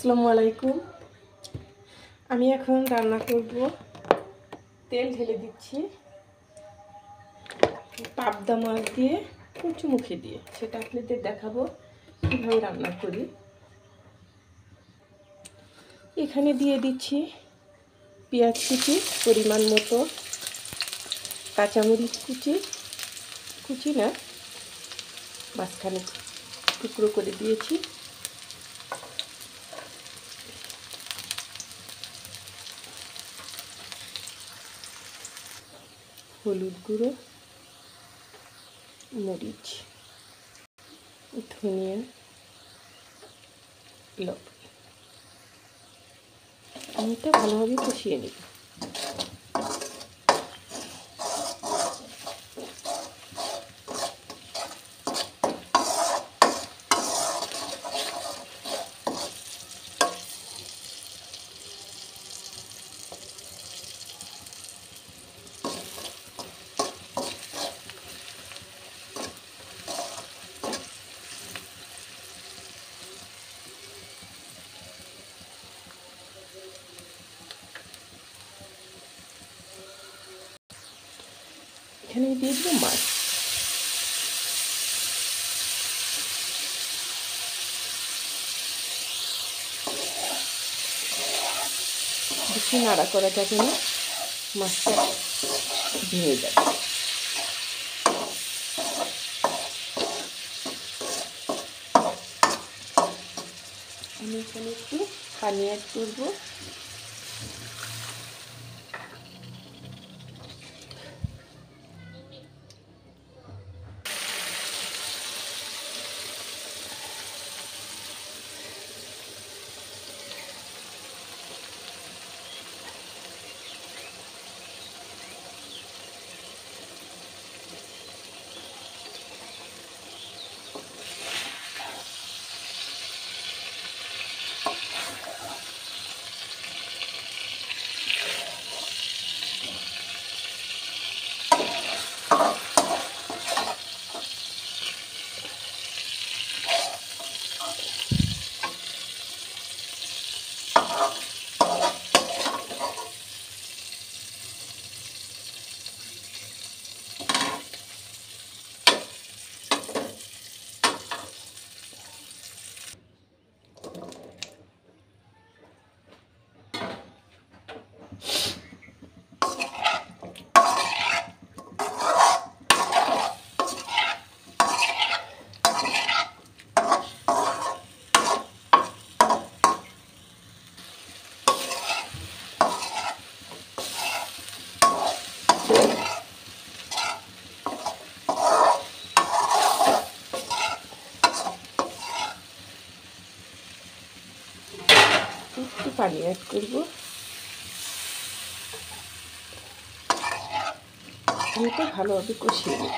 আসসালামু আলাইকুম। আমি এখন রান্না করব। তেল ঢেলে দিচ্ছি পাবদা মাছ দিয়ে কচুমুখী দিয়ে, সেটা আপনাদের দেখাবো কীভাবে রান্না করি। এখানে দিয়ে দিচ্ছি পেঁয়াজ কুচি পরিমাণ মতো, কাঁচামরিচ কুচি না মাঝখানে টুকরো করে দিয়েছি, হলুদ গুঁড়ো, মরিচ, ধনিয়া, লবণ। আমি এটা ভালোভাবে কষিয়ে নেব। এখানে দিয়ে দেবো মাছ। বেশি নাড়া করা যাবে না, মাছটা ভেঙে যাবে। আমি এখানে একটু পানি অ্যাড করবো। একটু পানি অ্যাড করবো। এটা ভালোভাবে কষিয়ে নেব।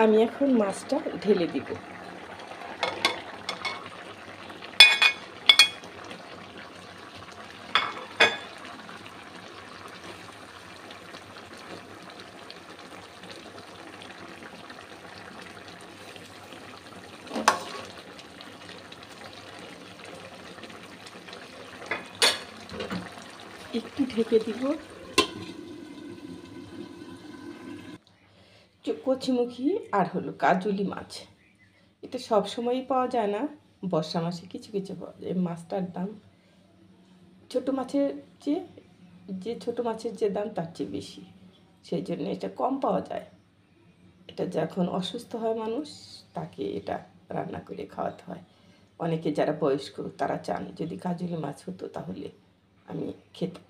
আমি এখন মাছটা ঢেলে দিব। একটু ঢেকে দিব। কচুমুখী আর হলো কাজলি মাছ, এটা সব সময়ই পাওয়া যায় না, বর্ষা মাসে কিছু কিছু পাওয়া যায়। মাছটার দাম ছোটো মাছের চেয়ে ছোটো মাছের যে দাম তার চেয়ে বেশি, সেই জন্য এটা কম পাওয়া যায়। এটা যখন অসুস্থ হয় মানুষ, তাকে এটা রান্না করে খাওয়াতে হয়। অনেকে যারা বয়স্ক তারা চান যদি কাজলি মাছ হতো তাহলে আমি খেতাম।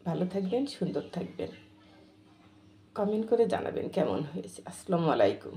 ভালো থাকবেন, সুন্দর থাকবেন, কমেন্ট করে জানাবেন কেমন হয়েছে। আসসালামু আলাইকুম।